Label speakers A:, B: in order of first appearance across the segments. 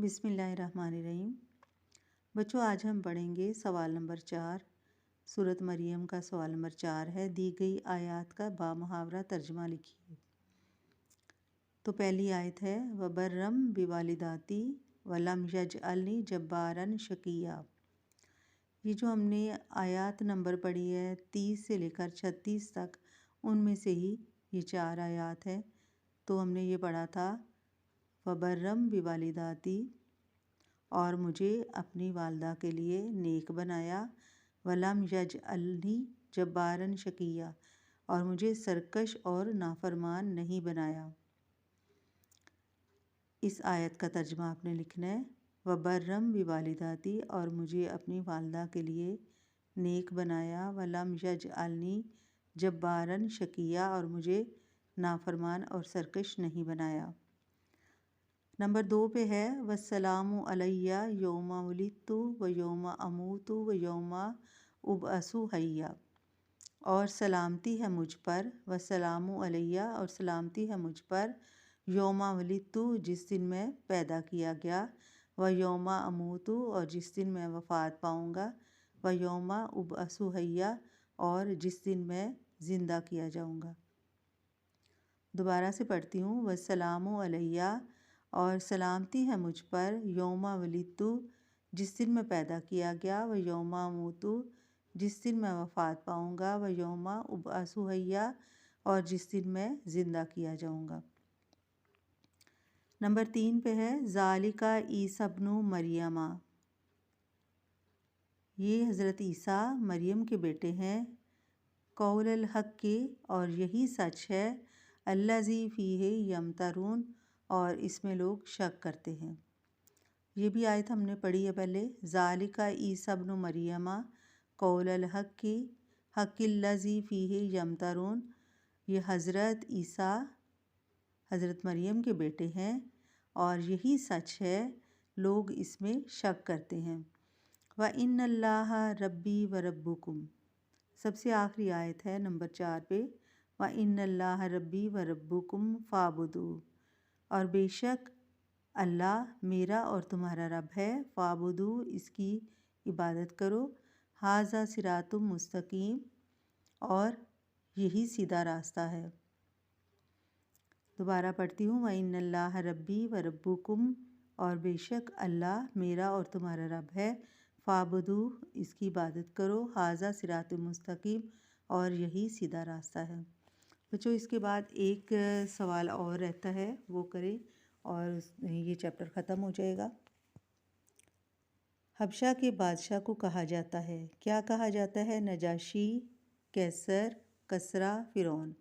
A: بسم اللہ الرحمن الرحیم۔ بچوں، آج ہم پڑھیں گے سوال نمبر 4۔ سورۃ مریم کا سوال نمبر 4 ہے، دی گئی آیات کا بامحاورہ ترجمہ لکھیے۔ تو پہلی آیت ہے، وَبَرًّا بِوَالِدَتِی وَلَمْ یَجْعَلْنِی جَبَّارًا شَقِیًّا۔ یہ جو ہم نے آیات نمبر پڑھی ہے 30 سے لے کر 36 تک، ان میں سے ہی یہ 4 آیات ہیں۔ تو ہم نے یہ پڑھا تھا وَبَرًّا بِوَالِدَتِی، اور مجھے اپنی والدہ کے لیے نیک بنایا، وَلَمْ یَجْعَلْنِی جَبَّارًا شَقِیًّا، اور مجھے سرکش اور نافرمان نہیں بنایا۔ اس آیت کا ترجمہ آپ نے لکھنا ہے، وَبَرًّا بِوَالِدَتِی، اور مجھے اپنی والدہ کے لیے نیک بنایا، وَلَمْ یَجْعَلْنِی جَبَّارًا شَقِیًّا، اور مجھے نافرمان اور سرکش نہیں بنایا۔ نمبر 2 پہ ہے، وَالسَّلَامُ عَلَیَّ یَوْمَ وُلِدتُّ وَیَوْمَ أَمُوتُ وَیَوْمَ أُبْعَثُ حَیًّا، اور سلامتی ہے مجھ پر، وَالسَّلَامُ عَلَیَّ، اور سلامتی ہے مجھ پر، یوم ولدتُ، جس دن میں پیدا کیا گیا، وَیَوْمَ أَمُوتُ، اور جس دن میں وفات پاؤں گا، وَیَوْمَ أُبْعَثُ حَیًّا، اور جس دن میں زندہ کیا جاؤں گا۔ دوبارہ سے پڑھتی ہوں، وَالسَّلَامُ عَلَیَّ، اور سلامتی ہے مجھ پر، یوم ولدتُ، جس دن میں پیدا کیا گیا، وَیَوْمَ أَمُوتُ، جس دن میں وفات پاؤں گا، وَیَوْمَ أُبْعَثُ حَیًّا، اور جس دن میں زندہ کیا جاؤں گا۔ نمبر 3 پہ ہے، ذَلِکَ عِیسیٰ ابْنُ مریم، یہ حضرت عیسیٰ مریم کے بیٹے ہیں، قول الحق کے، اور یہی سچ ہے، الذی فیہ یمترون، اور اس میں لوگ شک کرتے ہیں۔ یہ بھی آیت ہم نے پڑھی ہے پہلے، ذَلِکَ عِیسیٰ ابْنُ مریم قول الحق حق الذی فیہ یمترون، یہ حضرت عیسیٰ حضرت مریم کے بیٹے ہیں، اور یہی سچ ہے، لوگ اس میں شک کرتے ہیں۔ وَإِنَّ اللَّهَ رَبِّی وَرَبُّکُم، سب سے آخری آیت ہے نمبر 4 پہ، وَإِنَّ اللَّهَ رَبِّی وَرَبُّکُم فَاعْبُدُوهُ، اور بے شک اللہ میرا اور تمہارا رب ہے، فَاعْبُدُوهُ، اس کی عبادت کرو، ھذا صراط مستقیم، اور یہی سیدھا راستہ ہے۔ دوبارہ پڑھتی ہوں، وَإِنَّ اللَّهَ رَبِّی وَرَبُّکُم، اور بے شک اللہ میرا اور تمہارا رب ہے، فَاعْبُدُوهُ، اس کی عبادت کرو، ھذا صراط مستقیم، اور یہی سیدھا راستہ ہے۔ بچوں، اس کے بعد ایک سوال اور رہتا ہے، وہ کریں اور یہ چیپٹر ختم ہو جائے گا۔ حبشہ کے بادشاہ کو کہا جاتا ہے، کیا کہا جاتا ہے؟ نجاشی، قیصر، کسریٰ، فرعون۔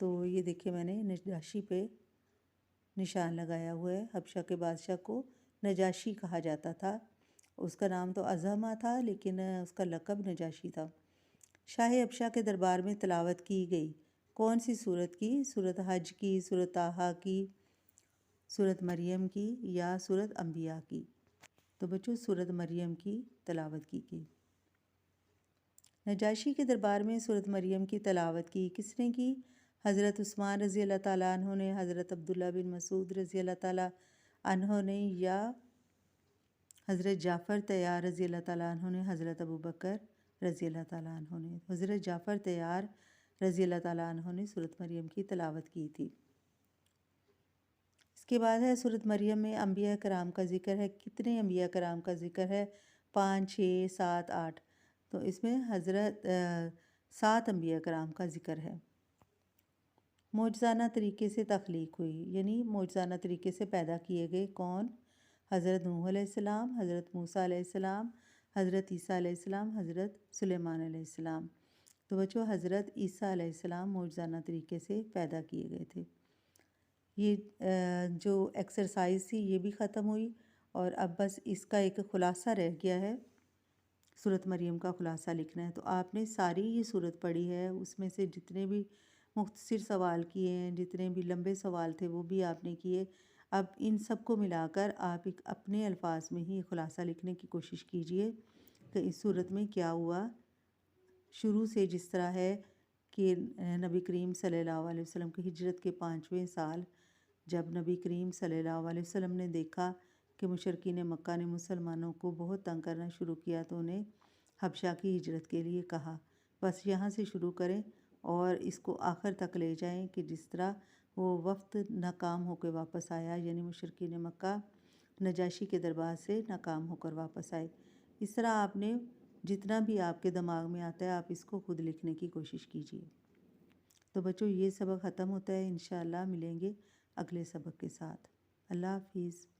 A: تو یہ دیکھیں، میں نے نجاشی پہ نشان لگایا ہوا ہے۔ حبشہ کے بادشاہ کو نجاشی کہا جاتا تھا، اس کا نام تو اضحمہ تھا، لیکن اس کا لقب نجاشی تھا۔ شاہ حبشہ کے دربار میں تلاوت کی گئی کون سی سورت کی؟ سورۃ حج کی، سورۃ طٰہٰ کی، سورۃ مریم کی، یا سورۃ انبیاء کی؟ تو بچوں، سورۃ مریم کی تلاوت کی گئی۔ نجاشی کے دربار میں سورۃ مریم کی تلاوت کی کس نے کی؟ حضرت عثمان رضی اللہ تعالیٰ عنہ نے، حضرت عبداللہ بن مسعود رضی اللہ تعالیٰ عنہ نے، یا حضرت جعفر طیار رضی اللہ تعالیٰ عنہ نے، حضرت ابوبکر رضی اللہ تعالیٰ عنہ نے۔ حضرت جعفر طیار رضی اللہ تعالیٰ عنہ نے سورۃ مریم کی تلاوت کی تھی۔ اس کے بعد ہے، سورۃ مریم میں انبیاء کرام کا ذکر ہے۔ کتنے انبیاء کرام کا ذکر ہے؟ 5، 6، 7، 8۔ تو اس میں حضرت 7 انبیاء کرام کا ذکر ہے۔ معجزانہ طریقے سے تخلیق ہوئی، یعنی معجزانہ طریقے سے پیدا کیے گئے کون؟ حضرت نوح علیہ السلام، حضرت موسیٰ علیہ السلام، حضرت عیسیٰ علیہ السلام، حضرت سلیمان علیہ السلام۔ تو بچوں، حضرت عیسیٰ علیہ السلام معجزانہ طریقے سے پیدا کیے گئے تھے۔ یہ جو ایکسرسائز تھی یہ بھی ختم ہوئی، اور اب بس اس کا ایک خلاصہ رہ گیا ہے، سورۃ مریم کا خلاصہ لکھنا ہے۔ تو آپ نے ساری یہ سورت پڑھی ہے، اس میں سے جتنے بھی مختصر سوال کیے ہیں، جتنے بھی لمبے سوال تھے وہ بھی آپ نے کیے۔ اب ان سب کو ملا کر آپ ایک اپنے الفاظ میں ہی خلاصہ لکھنے کی کوشش کیجئے کہ اس صورت میں کیا ہوا۔ شروع سے جس طرح ہے کہ نبی کریم صلی اللہ علیہ وسلم کی ہجرت کے 5ویں سال، جب نبی کریم صلی اللہ علیہ وسلم نے دیکھا کہ مشرکین مکہ نے مسلمانوں کو بہت تنگ کرنا شروع کیا تو انہیں حبشہ کی ہجرت کے لیے کہا، بس یہاں سے شروع کریں اور اس کو آخر تک لے جائیں کہ جس طرح وہ وفد ناکام ہو کے واپس آیا، یعنی مشرکین مکہ نجاشی کے دربار سے ناکام ہو کر واپس آئے۔ اس طرح آپ نے جتنا بھی آپ کے دماغ میں آتا ہے آپ اس کو خود لکھنے کی کوشش کیجیے۔ تو بچوں یہ سبق ختم ہوتا ہے، انشاءاللہ ملیں گے اگلے سبق کے ساتھ۔ اللہ حافظ۔